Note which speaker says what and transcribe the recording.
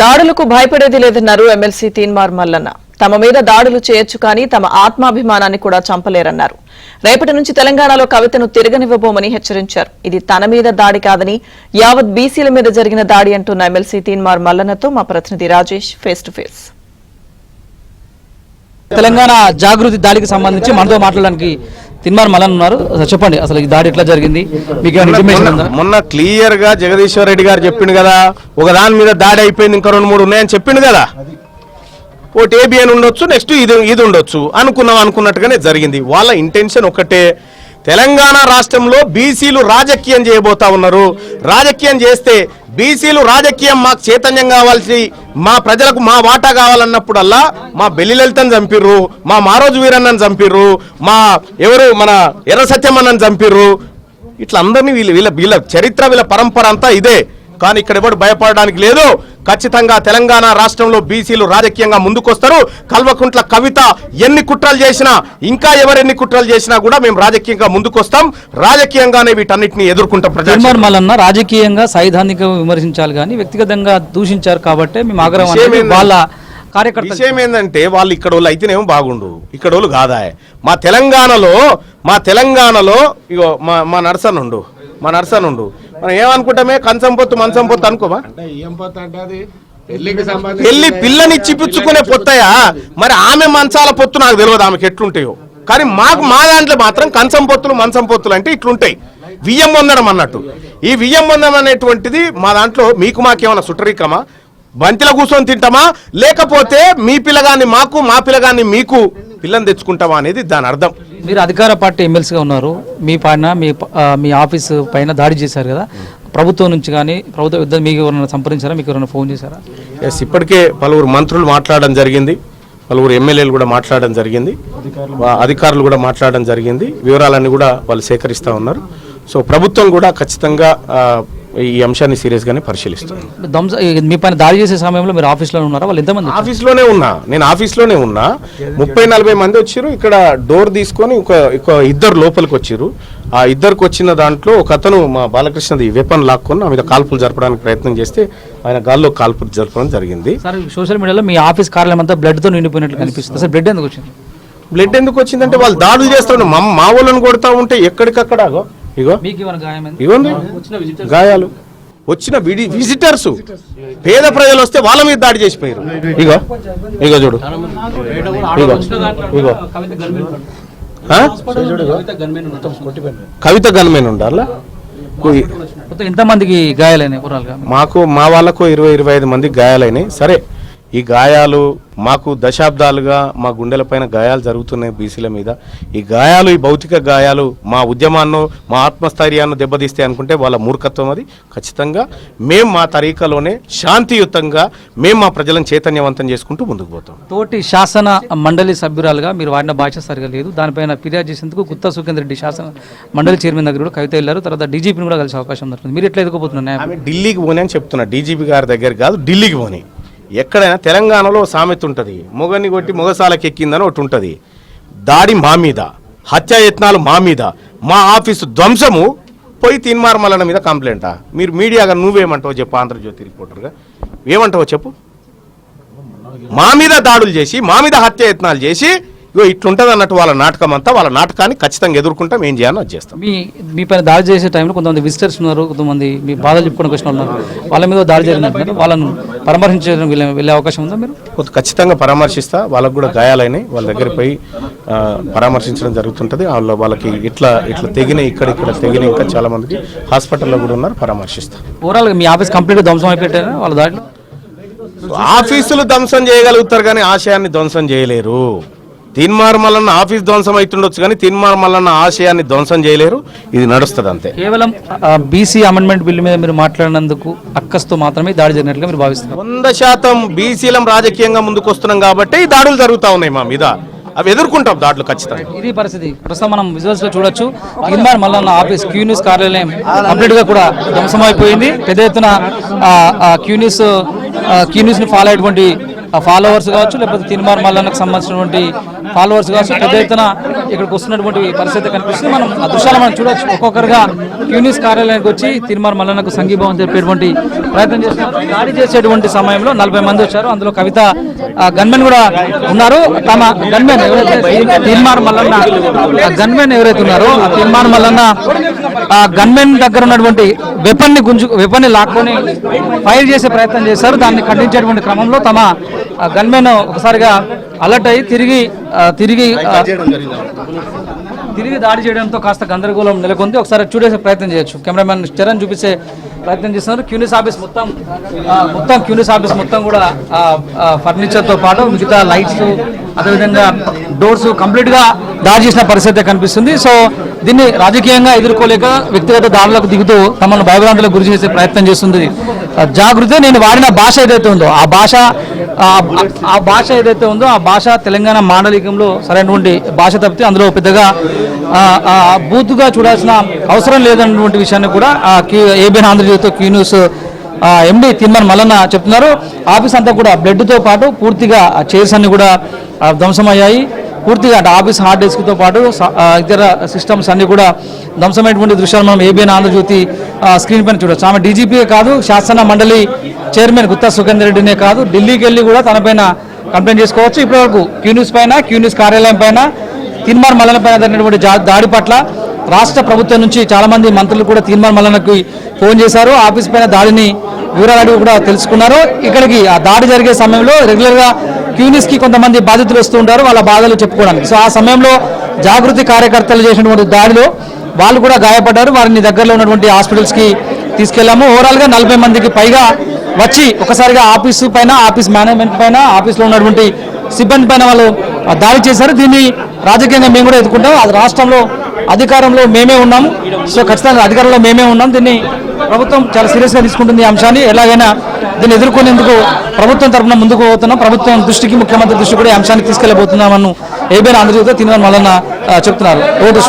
Speaker 1: దాడులకు భయపడేది లేదన్నారు ఎమ్మెల్సీ తీన్మార్ మల్లన్న. తమ మీద దాడులు చేయొచ్చు కానీ తమ ఆత్మాభిమానాన్ని కూడా చంపలేరన్నారు. రేపటి నుంచి తెలంగాణలో కవితను తిరగనివ్వబోమని హెచ్చరించారు. ఇది తన మీద దాడి కాదని యావత్ బీసీల మీద జరిగిన దాడి అంటున్న ఎమ్మెల్సీ తీన్మార్ మల్లన్నతో మా ప్రతినిధి Rajesh face to face.
Speaker 2: Telangana Jagruthi దాడికి సంబంధించి మనతో మాట్లాడడానికి తీన్మార్ మల్లన్న ఉన్నారు. చెప్పండి, అసలు ఈ దాడి ఎట్లా జరిగింది, మీకు ఇన్ఫర్మేషన్ ఉందా?
Speaker 3: మొన్న క్లియర్ గా జగదీశ్వర్ రెడ్డి గారు చెప్పిండు కదా, ఒక దాని మీద దాడి అయిపోయింది, ఇంకా 2-3 ఉన్నాయని చెప్పిండు కదా. ఒకటి ఏబిఎన్ ఉండొచ్చు, నెక్స్ట్ ఇది ఉండొచ్చు అనుకున్నట్టుగానే జరిగింది. వాళ్ళ ఇంటెన్షన్ ఒకటే, తెలంగాణ రాష్ట్రంలో బీసీలు రాజకీయం చేయబోతా ఉన్నారు. రాజకీయం చేస్తే బీసీలు రాజకీయం మాకు చైతన్యం కావాల్సి, మా ప్రజలకు మా వాటా కావాలన్నప్పుడల్లా మా బెల్లి లలితను చంపిర్రు, మా మారోజు వీరన్నను చంపిర్రు, మా మన ఎర్ర సత్యమన్నను చంపిర్రు. ఇట్లా అందరినీ వీళ్ళ చరిత్ర, వీళ్ళ పరంపర అంతా ఇదే. కానీ ఇక్కడ ఎవరు భయపడడానికి లేదు. ఖచ్చితంగా తెలంగాణ రాష్ట్రంలో బీసీలు రాజకీయంగా ముందుకొస్తారు. కల్వకుంట్ల కవిత ఎన్ని కుట్రలు చేసినా, ఇంకా ఎవరెన్ని కుట్రలు చేసినా కూడా మేము రాజకీయంగా ముందుకొస్తాం. రాజకీయంగానే వీటన్నిటిని ఎదుర్కొంటాం.
Speaker 2: తీన్మార్ మల్లన్న రాజకీయంగా సైద్ధాంతికంగా విమర్శించాలి కానీ వ్యక్తిగతంగా దూషించారు కాబట్టి మేము ఆగ్రహం. వాళ్ళ కార్యకర్త
Speaker 3: విషయం ఏంటంటే, వాళ్ళు ఇక్కడ వాళ్ళు అయితేనేమో బాగుండు, ఇక్కడ వాళ్ళు కాదా. మా తెలంగాణలో ఇగో మా నర్సనుండు మనం ఏమనుకుంటామే, కంచం పొత్తు మంచం పొత్తు అనుకోమా. పెళ్లి పిల్లని చిపుచ్చుకునే పొత్తయా, మరి ఆమె మంచాల పొత్తు నాకు తెలియదు ఆమెకి ఎట్లుంటాయో. కానీ మా దాంట్లో మాత్రం కంచం పొత్తులు మంచం పొత్తులు అంటే ఇట్లుంటాయి. వియ్యం పొందడం అన్నట్టు. ఈ వియ్యం పొందడం అనేటువంటిది మా దాంట్లో మీకు మాకేమన్నా సుట్టరికమా, బంతిలో కూర్చొని తింటామా, లేకపోతే మీ పిల్లగాన్ని మాకు, మా పిల్లగాన్ని మీకు పిల్లని తెచ్చుకుంటామా అనేది దాని అర్థం.
Speaker 2: మీరు అధికార పార్టీ ఎమ్మెల్సీగా ఉన్నారు, మీ పైన మీ ఆఫీస్ పైన దాడి చేశారు కదా, ప్రభుత్వం నుంచి కానీ ప్రభుత్వ యుద్ధం మీకు ఎవరైనా సంప్రదించారా, మీకు ఎవరైనా ఫోన్ చేశారా?
Speaker 3: ఎస్, ఇప్పటికే పలువురు మంత్రులు మాట్లాడడం జరిగింది, పలువురు ఎమ్మెల్యేలు కూడా మాట్లాడడం జరిగింది, అధికారులు కూడా మాట్లాడడం జరిగింది. వివరాలన్నీ కూడా వాళ్ళు సేకరిస్తూ ఉన్నారు. సో ప్రభుత్వం కూడా ఖచ్చితంగా ఈ అంశాన్ని సీరియస్ గానే పరిశీలిస్తుంది.
Speaker 2: మీ పైన దాడి చేసే సమయంలో మీరు ఆఫీస్లోనే ఉన్నారా? వాళ్ళు ఎంతమంది?
Speaker 3: నేను ఆఫీస్లోనే ఉన్నా. 30-40 మంది వచ్చారు. ఇక్కడ డోర్ తీసుకొని ఒక ఇద్దరు లోపలికి వచ్చారు. ఆ ఇద్దరికి వచ్చిన దాంట్లో ఒక అతను మా బాలకృష్ణది వెపన్ లాక్కొని నా మీద కాల్పులు జరపడానికి ప్రయత్నం చేస్తే ఆయన గాల్లో కాల్పులు జరపడం జరిగింది.
Speaker 2: సార్, సోషల్ మీడియాలో మీ ఆఫీస్ కార్యాలయం అంతా బ్లడ్తో నిండిపోయినట్లు కనిపిస్తుంది. సార్, బ్లడ్ ఎందుకు వచ్చిందంటే వాళ్ళు దాడులు చేస్తాడు, మా వాళ్ళని కొడతా ఉంటే ఎక్కడికక్కడ గాయాలు వచ్చిన విజిటర్స్, పేద ప్రజలు వస్తే వాళ్ళ మీద దాడి చేసిపోయారు. ఇగో చూడు, కవిత గన్మెన్ ఉండాలా. ఎంతమందికి గాయాలైనాయి?
Speaker 3: మా వాళ్ళకు 20-25 మందికి గాయాలైనాయి. సరే, ఈ గాయాలు మాకు దశాబ్దాలుగా మా గుండెలపైన గాయాలు జరుగుతున్నాయి బీసీల మీద. ఈ గాయాలు, ఈ భౌతిక గాయాలు మా ఉద్యమాన్ని, మా ఆత్మస్థైర్యాన్ని దెబ్బతీస్తే అనుకుంటే వాళ్ళ మూర్ఖత్వం. అది ఖచ్చితంగా మేము మా తరీకాలోనే శాంతియుతంగా మేము మా ప్రజలను చైతన్యవంతం చేసుకుంటూ ముందుకు పోతాం.
Speaker 2: తోటి శాసన మండలి సభ్యురాలుగా మీరు వాడిన భాష సరిగా లేదు, దానిపైన ఫిర్యాదు చేసేందుకు గుత్తా సుఖేందర్ రెడ్డి శాసన మండలి చైర్మన్ దగ్గర కూడా కవిత వెళ్ళారు. తర్వాత డీజీపీని కూడా కలిసే అవకాశం దొరుకుతుంది. మీరు ఎట్లా ఎదుర్కోబోతున్నారు?
Speaker 3: ఆమె ఢిల్లీకి పోనీ అని చెప్తున్నా, డీజీపీ గారి దగ్గర కాదు, ఢిల్లీకి పోనీ. ఎక్కడైనా తెలంగాణలో సామెత ఉంటుంది, మొగని కొట్టి మొగసాలకు ఎక్కిందని ఒకటి ఉంటుంది. దాడి మా మీద, హత్యాయత్నాలు మా మీద, మా ఆఫీసు ధ్వంసము పోయి తీన్మార్ మల్లన్న మీద కంప్లైంటా? మీరు మీడియాగా నువ్వేమంటావో చెప్పు, ఆంధ్రజ్యోతి రిపోర్టర్గా ఏమంటావో చెప్పు. మా మీద దాడులు చేసి, మా మీద హత్యాయత్నాలు చేసి ఇట్లుంటది అన్నట్టు వాళ్ళ నాటకం అంతా. వాళ్ళ నాటకాన్ని ఖచ్చితంగా ఎదుర్కొంటాం, ఏం చేయాలో అది చేస్తాం.
Speaker 2: మీ పైన దాడి చేసే టైంలో కొంతమంది విజిటర్స్ ఉన్నారు, కొంతమంది మీ బాధలు చెప్పుకోవడానికి వచ్చిన ఉన్నారు, వాళ్ళ మీద దాడి జరిగినట్టు వాళ్ళను పరామర్శించడం వెళ్ళే అవకాశం ఉందా? మీరు
Speaker 3: ఖచ్చితంగా పరామర్శిస్తా. వాళ్ళకు కూడా గాయాలైనాయి, వాళ్ళ దగ్గర పోయి పరామర్శించడం జరుగుతుంటుంది. వాళ్ళకి ఇట్లా తెగిన ఇక్కడ తెగిన ఇంకా చాలా మందికి హాస్పిటల్లో కూడా ఉన్నారు, పరామర్శిస్తా.
Speaker 2: ఓవరాల్ మీ ఆఫీస్ కంప్లీట్గా ధ్వంసం అయిపోయారా వాళ్ళ దాడిలో?
Speaker 3: ఆఫీసులు ధ్వంసం చేయగలుగుతారు కానీ ఆశయాన్ని ధ్వంసం చేయలేరు. తీన్మార్ మల్లన్న ఆఫీస్ ధ్వంసం అవుతుండొచ్చు కానీ తీన్మార్ మల్లన్న ఆశయాన్ని ధ్వంసం చేయలేరు. ఇది నడుస్తుంది అంతే.
Speaker 2: కేవలం బీసీ అమెండ్మెంట్ బిల్లు మీద మీరు మాట్లాడినందుకు అక్కస్తో మాత్రమే దాడి జరిగినట్లుగా మీరు భావిస్తున్నారు?
Speaker 3: 100% బీసీలం రాజకీయంగా ముందుకు వస్తున్నాం కాబట్టి ఈ దాడులు జరుగుతూ ఉన్నాయి మా మీద. అవి ఎదుర్కొంటాం దాడులు ఖచ్చితంగా.
Speaker 2: ఇది పరిస్థితి. ప్రస్తుతం మనం విజువల్స్ లో చూడొచ్చు, Teenmaar Mallanna office Q news కార్యాలయం కంప్లీట్ గా కూడా ధ్వంసమైపోయింది. పెద్ద ఎత్తున క్యూ న్యూస్ ని ఫాలో అయ్యేటువంటి ఫాలోవర్స్ కావచ్చు, లేకపోతే తీన్మార్ మల్లన్నకు సంబంధించినటువంటి ఫాలోవర్స్ కావచ్చు, పెద్ద ఎత్తున ఇక్కడికి వస్తున్నటువంటి పరిస్థితి కనిపిస్తుంది. మనం ఆ దృశ్యాలు మనం చూడొచ్చు. ఒక్కొక్కరుగా క్యూ న్యూస్ కార్యాలయానికి వచ్చి తీన్మార్ మల్లన్నకు సంఘీభావం తెలిపేటువంటి ప్రయత్నం చేస్తున్నారు. దాడి చేసేటువంటి సమయంలో 40 మంది వచ్చారు. అందులో కవిత గన్మెన్ కూడా ఉన్నారు. తమ గన్మెన్ ఎవరైతే తీన్మార్ మల్లన్న గన్మెన్ ఎవరైతే ఉన్నారో ఆ తీన్మార్ మల్లన్న గన్మెన్ దగ్గర ఉన్నటువంటి వెపన్ ని లాక్కొని ఫైర్ చేసే ప్రయత్నం చేశారు. దాన్ని ఖండించేటువంటి క్రమంలో తమ గన్మెన్ ఒకసారిగా అలర్ట్ అయ్యి తిరిగి దాడి చేయడంతో కాస్త గందరగోళం నెలకొంది. ఒకసారి చూసే ప్రయత్నం చేయొచ్చు. కెమెరామెన్ చరణ్ చూపించే ప్రయత్నం చేస్తున్నారు. క్యూనిస్ ఆఫీస్ మొత్తం కూడా ఫర్నిచర్ తో పాటు మిగతా లైట్స్, అదేవిధంగా డోర్స్ కంప్లీట్ గా దాడి చేసిన పరిస్థితి కనిపిస్తుంది. సో దీన్ని రాజకీయంగా ఎదుర్కోలేక వ్యక్తిగత దాడులకు దిగుతూ తమను భయభ్రాంతులకు గురి చేసే ప్రయత్నం చేస్తుంది జాగృతి. నేను వాడిన భాష ఏదైతే ఉందో ఆ భాష ఏదైతే ఉందో ఆ భాష తెలంగాణ మాండలికంలో సరైనటువంటి భాష తప్పితే అందులో పెద్దగా బూతుగా చూడాల్సిన అవసరం లేదన్నటువంటి విషయాన్ని కూడా ఏబిఎన్ ఆంధ్రజ్యోతితో Q news MD Teenmaar Mallanna చెప్తున్నారు. ఆఫీస్ అంతా కూడా బ్లడ్ తో పాటు పూర్తిగా చైర్స్ అన్ని కూడా ధ్వంసమయ్యాయి. పూర్తిగా అంటే ఆఫీస్ హార్డ్ డిస్క్ తో పాటు ఇతర సిస్టమ్స్ అన్ని కూడా ధ్వంసమైనటువంటి దృశ్యాలు మనం ఏబిఎన్ ఆంధ్రజ్యోతి స్క్రీన్ పైన చూడొచ్చు. ఆమె డీజీపీయే కాదు, శాసన మండలి చైర్మన్ గుత్తా సుఖేందర్ రెడ్డినే కాదు, ఢిల్లీకి వెళ్ళి కూడా తన పైన కంప్లైంట్ చేసుకోవచ్చు. ఇప్పటివరకు క్యూ న్యూస్ కార్యాలయం పైన తీన్మార్ మల్లన్న పైన జరిగినటువంటి దాడి పట్ల రాష్ట్ర ప్రభుత్వం నుంచి చాలా మంది మంత్రులు కూడా తీన్మార్ మల్లన్నకి ఫోన్ చేశారు. ఆఫీస్ పైన దాడిని వివరాలు అడిగి కూడా తెలుసుకున్నారు. ఇక్కడికి ఆ దాడి జరిగే సమయంలో రెగ్యులర్ గా క్యూ న్యూస్ కి కొంతమంది బాధితులు వస్తూ ఉంటారు వాళ్ళ బాధలు చెప్పుకోవడానికి. సో ఆ సమయంలో జాగృతి కార్యకర్తలు చేసినటువంటి దాడిలో వాళ్ళు కూడా గాయపడ్డారు. వారిని దగ్గరలో ఉన్నటువంటి హాస్పిటల్స్ కి తీసుకెళ్లాము. ఓవరాల్ గా 40 మందికి పైగా వచ్చి ఒకసారిగా ఆఫీసు పైన, ఆఫీస్ మేనేజ్మెంట్ పైన, ఆఫీస్లో ఉన్నటువంటి సిబ్బంది పైన వాళ్ళు దాడి చేశారు. దీన్ని రాజకీయంగా మేము కూడా ఎదుర్కొంటాం. అది రాష్ట్రంలో అధికారంలో మేమే ఉన్నాము. సో ఖచ్చితంగా అధికారంలో మేమే ఉన్నాం. దీన్ని ప్రభుత్వం చాలా సీరియస్గా తీసుకుంటుంది. ఈ అంశాన్ని ఎలాగైనా దీన్ని ఎదుర్కొనేందుకు ప్రభుత్వం తరఫున ముందుకు పోతున్నాం. ప్రభుత్వం దృష్టికి, ముఖ్యమంత్రి దృష్టికి కూడా ఈ అంశాన్ని తీసుకెళ్లబోతున్నామని ఏబిఎన్ ఆంధ్రజ్యోతితో తీన్మార్ మల్లన్న చెప్తున్నారు. ఓటు